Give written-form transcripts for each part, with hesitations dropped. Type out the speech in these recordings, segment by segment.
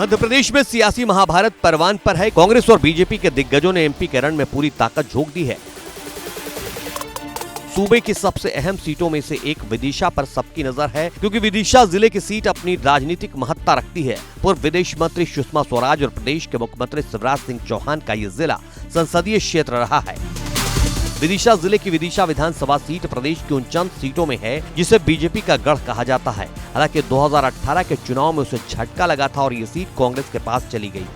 मध्य प्रदेश में सियासी महाभारत परवान पर है। कांग्रेस और बीजेपी के दिग्गजों ने एमपी के रण में पूरी ताकत झोंक दी है। सूबे की सबसे अहम सीटों में से एक विदिशा पर सबकी नजर है, क्योंकि विदिशा जिले की सीट अपनी राजनीतिक महत्ता रखती है। पूर्व विदेश मंत्री सुषमा स्वराज और प्रदेश के मुख्यमंत्री शिवराज सिंह चौहान का ये जिला संसदीय क्षेत्र रहा है। विदिशा जिले की विदिशा विधानसभा सीट प्रदेश की 49 सीटों में है, जिसे बीजेपी का गढ़ कहा जाता है। हालांकि 2018 के चुनाव में उसे झटका लगा था और ये सीट कांग्रेस के पास चली गई,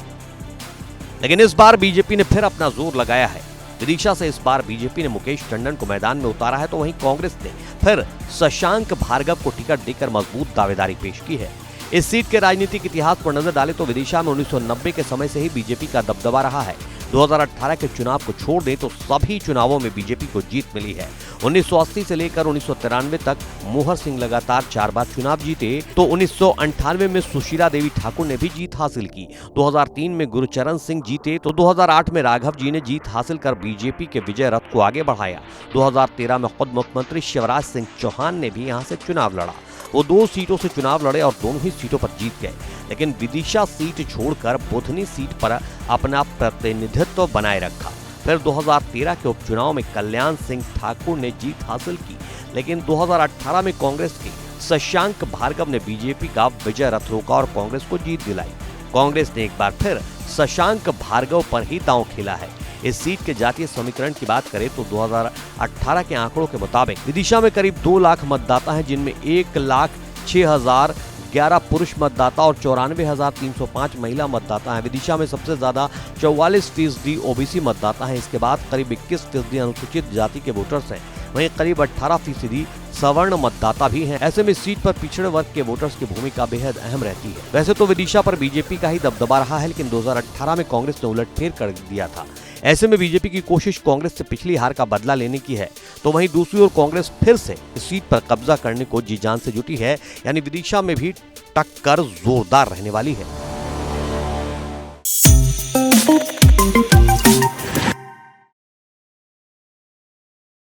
लेकिन इस बार बीजेपी ने फिर अपना जोर लगाया है। विदिशा से इस बार बीजेपी ने मुकेश टंडन को मैदान में उतारा है, तो वहीं कांग्रेस ने फिर शशांक भार्गव को टिकट देकर मजबूत दावेदारी पेश की है। इस सीट के राजनीतिक इतिहास पर नजर डालें तो विदिशा में 1990 के समय से ही बीजेपी का दबदबा रहा है। 2018 के चुनाव को छोड़ दें तो सभी चुनावों में बीजेपी को जीत मिली है। 1980 से लेकर 1993 तक मोहर सिंह लगातार 4 बार चुनाव जीते, तो 1998 में सुशीला देवी ठाकुर ने भी जीत हासिल की। 2003 में गुरचरण सिंह जीते, तो 2008 में राघव जी ने जीत हासिल कर बीजेपी के विजय रथ को आगे बढ़ाया। 2013 में खुद मुख्यमंत्री शिवराज सिंह चौहान ने भी यहां से चुनाव लड़ा। वो 2 सीटों से चुनाव लड़े और दोनों ही सीटों पर जीत गए, लेकिन विदिशा सीट छोड़कर बुधनी सीट पर अपना प्रतिनिधित्व बनाए रखा। फिर 2013 के उपचुनाव में कल्याण सिंह ठाकुर ने जीत हासिल की, लेकिन 2018 में कांग्रेस के शशांक भार्गव ने बीजेपी का विजय रथ रोका और कांग्रेस को जीत दिलाई। कांग्रेस ने एक बार फिर शशांक भार्गव पर ही दांव खेला है। इस सीट के जातीय समीकरण की बात करें तो 2018 के आंकड़ों के मुताबिक विदिशा में करीब 2 लाख मतदाता हैं, जिनमें 1,06,011 पुरुष मतदाता और 94,305 महिला मतदाता हैं। विदिशा में सबसे ज्यादा 44% ओबीसी मतदाता हैं। इसके बाद करीब 21% अनुसूचित जाति के वोटर्स हैं। वहीं करीब 18% सवर्ण मतदाता भी हैं। ऐसे में सीट पर पिछड़े वर्ग के वोटर्स की भूमिका बेहद अहम रहती है। वैसे तो विदिशा पर बीजेपी का ही दबदबा रहा है, लेकिन 2018 में कांग्रेस ने उलटफेर कर दिया था। ऐसे में बीजेपी की कोशिश कांग्रेस से पिछली हार का बदला लेने की है, तो वहीं दूसरी ओर कांग्रेस फिर से इस सीट पर कब्जा करने को जी जान से जुटी है। यानी विदिशा में भी टक्कर जोरदार रहने वाली है।